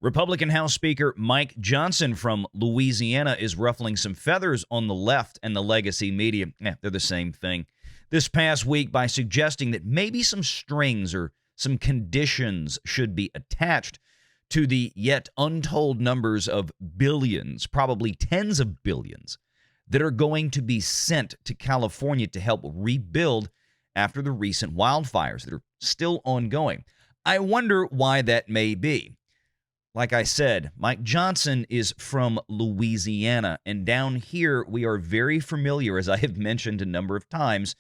Republican House Speaker Mike Johnson from Louisiana is ruffling some feathers on the left and the legacy media. They're the same thing. This past week by suggesting that maybe some strings or some conditions should be attached to the yet untold numbers of billions, probably tens of billions, that are going to be sent to California to help rebuild after the recent wildfires that are still ongoing. I wonder why that may be. Like I said, Mike Johnson is from Louisiana, and down here we are very familiar, as I have mentioned a number of times,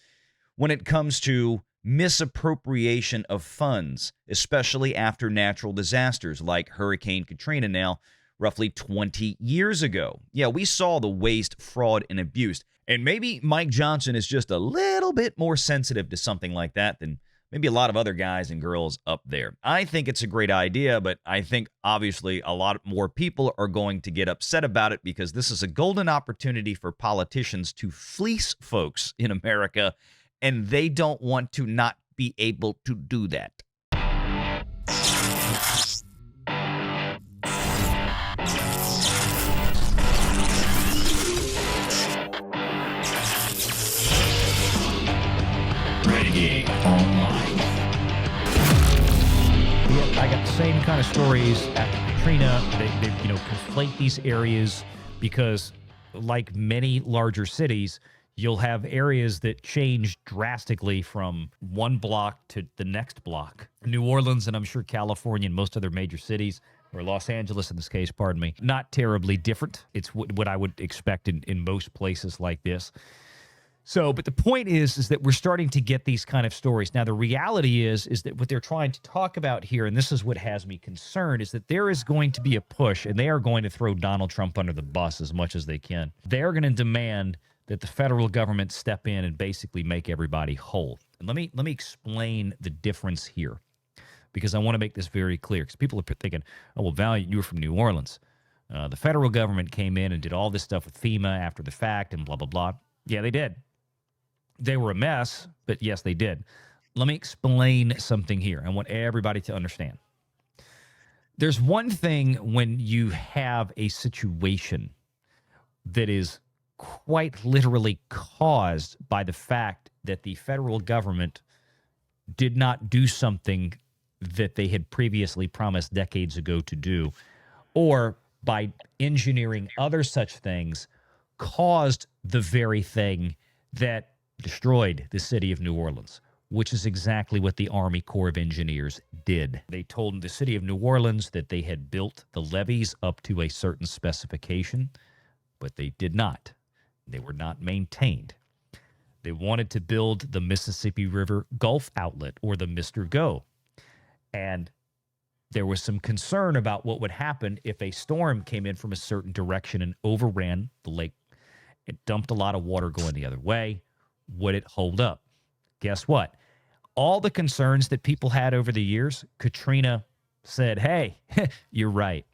when it comes to misappropriation of funds, especially after natural disasters like Hurricane Katrina now roughly 20 years ago. Yeah, we saw the waste, fraud, and abuse, and maybe Mike Johnson is just a little bit more sensitive to something like that than maybe a lot of other guys and girls up there. I think it's a great idea, but I think obviously a lot more people are going to get upset about it because this is a golden opportunity for politicians to fleece folks in America, and they don't want to not be able to do that. Renegade Online. I got the same kind of stories after Katrina. They conflate these areas because, like many larger cities, you'll have areas that change drastically from one block to the next block. New Orleans, and I'm sure California and most other major cities, or Los Angeles in this case, pardon me, not terribly different. It's what I would expect in most places like this. So, but the point is that we're starting to get these kind of stories. Now, the reality is that what they're trying to talk about here, and this is what has me concerned, is that there is going to be a push, and they are going to throw Donald Trump under the bus as much as they can. They are going to demand that the federal government step in and basically make everybody whole. And let me explain the difference here, because I want to make this very clear, because people are thinking, oh, well, Valiant, you were from New Orleans. The federal government came in and did all this stuff with FEMA after the fact and blah, blah, blah. Yeah, they did. They were a mess, but yes, they did. Let me explain something here. I want everybody to understand. There's one thing when you have a situation that is quite literally caused by the fact that the federal government did not do something that they had previously promised decades ago to do, or by engineering other such things, caused the very thing that destroyed the city of New Orleans, which is exactly what the Army Corps of Engineers did. They told the city of New Orleans that they had built the levees up to a certain specification, but they did not. They were not maintained. They wanted to build the Mississippi River Gulf Outlet, or the Mr. Go. And there was some concern about what would happen if a storm came in from a certain direction and overran the lake. It dumped a lot of water going the other way. Would it hold up? Guess what? All the concerns that people had over the years, Katrina said, hey, you're right.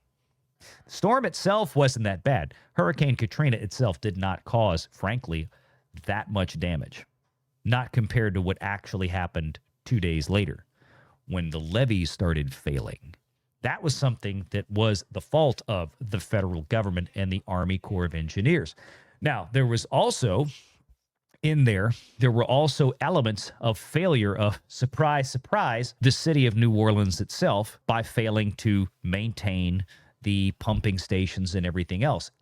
The storm itself wasn't that bad. Hurricane Katrina itself did not cause, frankly, that much damage. Not compared to what actually happened 2 days later when the levees started failing. That was something that was the fault of the federal government and the Army Corps of Engineers. Now, there was also there were also elements of failure of, surprise, surprise, the city of New Orleans itself by failing to maintain the pumping stations and everything else.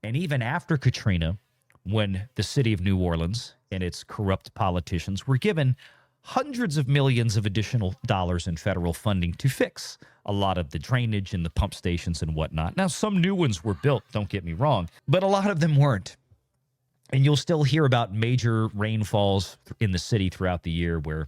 And even after Katrina, when the city of New Orleans and its corrupt politicians were given hundreds of millions of additional dollars in federal funding to fix a lot of the drainage and the pump stations and whatnot. Now, some new ones were built, don't get me wrong, but a lot of them weren't. And you'll still hear about major rainfalls in the city throughout the year where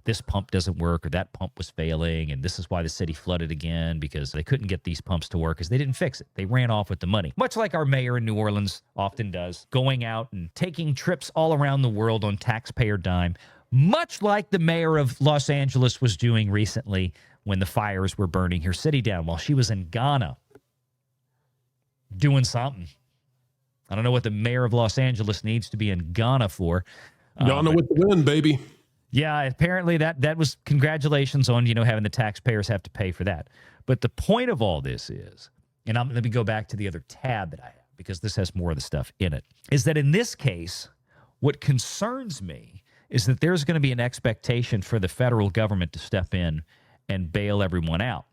this pump doesn't work or that pump was failing, and this is why the city flooded again, because they couldn't get these pumps to work because they didn't fix it. They ran off with the money, much like our mayor in New Orleans often does, going out and taking trips all around the world on taxpayer dime, much like the mayor of Los Angeles was doing recently when the fires were burning her city down while she was in Ghana doing something. I don't know what the mayor of Los Angeles needs to be in Ghana for. Ghana with the win, baby. Yeah, apparently that was congratulations on, having the taxpayers have to pay for that. But the point of all this is, and let me go back to the other tab that I have, because this has more of the stuff in it, is that in this case, what concerns me is that there's going to be an expectation for the federal government to step in and bail everyone out,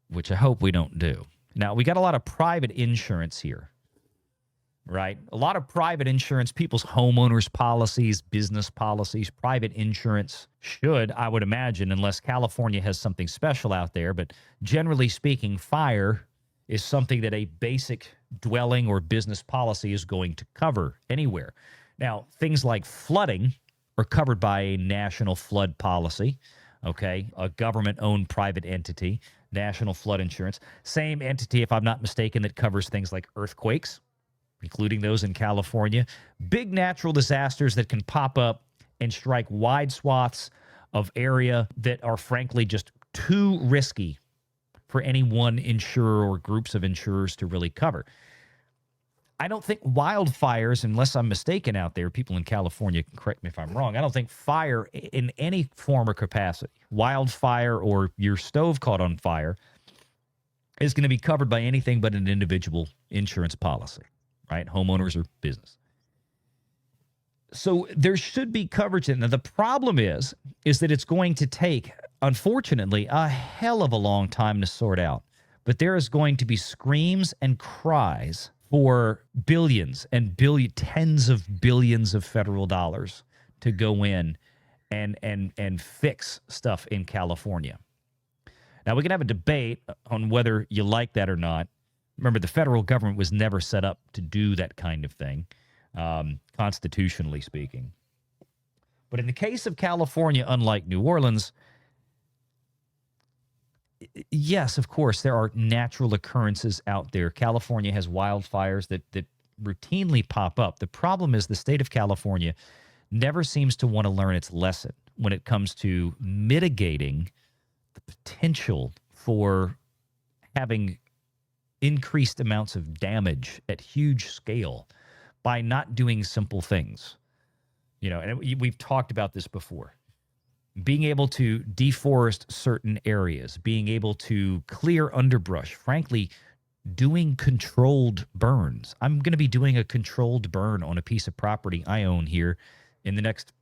which I hope we don't do. Now, we got a lot of private insurance here, right? A lot of private insurance, people's homeowners policies, business policies, private insurance should, I would imagine, unless California has something special out there. But generally speaking, fire is something that a basic dwelling or business policy is going to cover anywhere. Now, things like flooding are covered by a national flood policy, okay? A government-owned private entity, National Flood Insurance. Same entity, if I'm not mistaken, that covers things like earthquakes, including those in California. Big natural disasters that can pop up and strike wide swaths of area that are frankly just too risky for any one insurer or groups of insurers to really cover. I don't think wildfires, unless I'm mistaken out there, people in California can correct me if I'm wrong, I don't think fire in any form or capacity, wildfire or your stove caught on fire, is going to be covered by anything but an individual insurance policy, right? Homeowners or business. So there should be coverage in there. The problem is that it's going to take, unfortunately, a hell of a long time to sort out. But there is going to be screams and cries for billions and tens of billions of federal dollars to go in and fix stuff in California. Now, we can have a debate on whether you like that or not. Remember, the federal government was never set up to do that kind of thing, constitutionally speaking. But in the case of California, unlike New Orleans, yes, of course, there are natural occurrences out there. California has wildfires that routinely pop up. The problem is the state of California never seems to want to learn its lesson when it comes to mitigating the potential for having increased amounts of damage at huge scale by not doing simple things. You know, and we've talked about this before. Being able to deforest certain areas, being able to clear underbrush, frankly, doing controlled burns. I'm going to be doing a controlled burn on a piece of property I own here in the next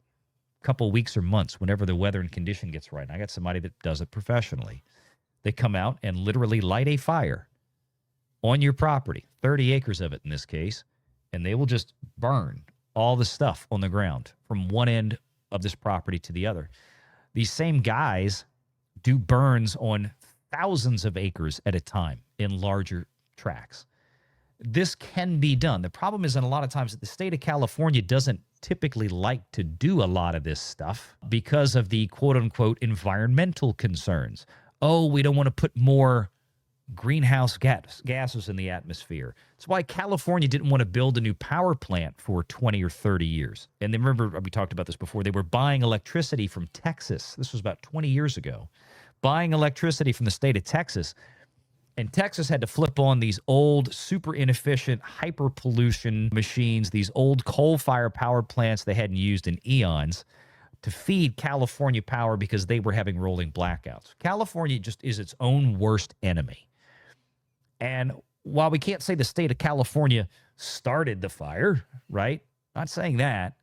couple weeks or months, whenever the weather and condition gets right. I got somebody that does it professionally. They come out and literally light a fire on your property, 30 acres of it in this case, and they will just burn all the stuff on the ground from one end of this property to the other. These same guys do burns on thousands of acres at a time in larger tracts. This can be done. The problem is, in a lot of times, that the state of California doesn't typically like to do a lot of this stuff because of the quote-unquote environmental concerns. Oh, we don't want to put more greenhouse gases in the atmosphere. That's why California didn't want to build a new power plant for 20 or 30 years. And then remember, we talked about this before, they were buying electricity from Texas. This was about 20 years ago. Buying electricity from the state of Texas. And Texas had to flip on these old, super inefficient, hyper-pollution machines, these old coal-fired power plants they hadn't used in eons, to feed California power because they were having rolling blackouts. California just is its own worst enemy. And while we can't say the state of California started the fire, right? Not saying that.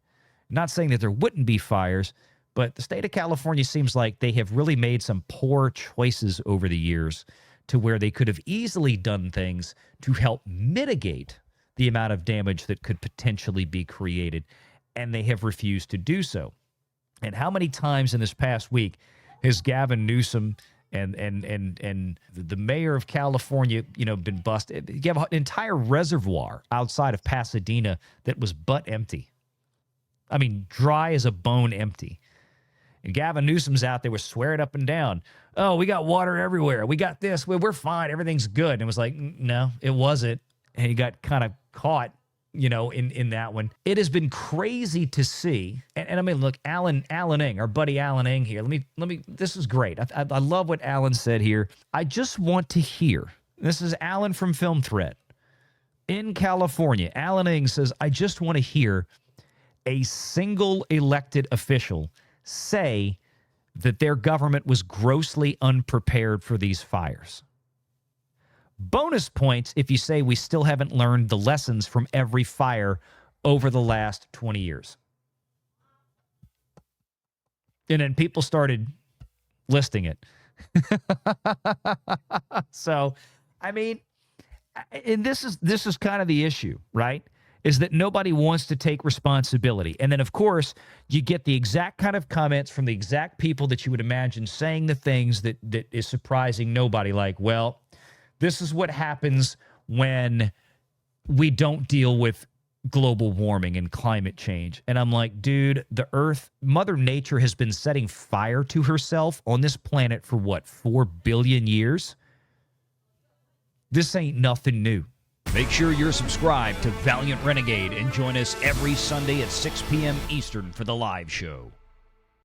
Not saying that there wouldn't be fires, but the state of California seems like they have really made some poor choices over the years to where they could have easily done things to help mitigate the amount of damage that could potentially be created, and they have refused to do so. And how many times in this past week has Gavin Newsom and the mayor of California, been busted? You have an entire reservoir outside of Pasadena that was butt empty. I mean, dry as a bone empty. And Gavin Newsom's out there was swearing up and down, oh, we got water everywhere. We got this. We're fine. Everything's good. And it was like, no, it wasn't. And he got kind of caught, in that one. It has been crazy to see. And I mean, look, Alan Ng, our buddy Alan Ng here. Let me, this is great. I love what Alan said here. I just want to hear, this is Alan from Film Threat in California. Alan Ng says, I just want to hear a single elected official say that their government was grossly unprepared for these fires. Bonus points if you say we still haven't learned the lessons from every fire over the last 20 years. And then people started listing it. So, I mean, and this is kind of the issue, right? Is that nobody wants to take responsibility. And then, of course, you get the exact kind of comments from the exact people that you would imagine saying the things that is surprising nobody, like, well, this is what happens when we don't deal with global warming and climate change. And I'm like, dude, the Earth, Mother Nature has been setting fire to herself on this planet for what, 4 billion years? This ain't nothing new. Make sure you're subscribed to Valiant Renegade and join us every Sunday at 6 p.m. Eastern for the live show.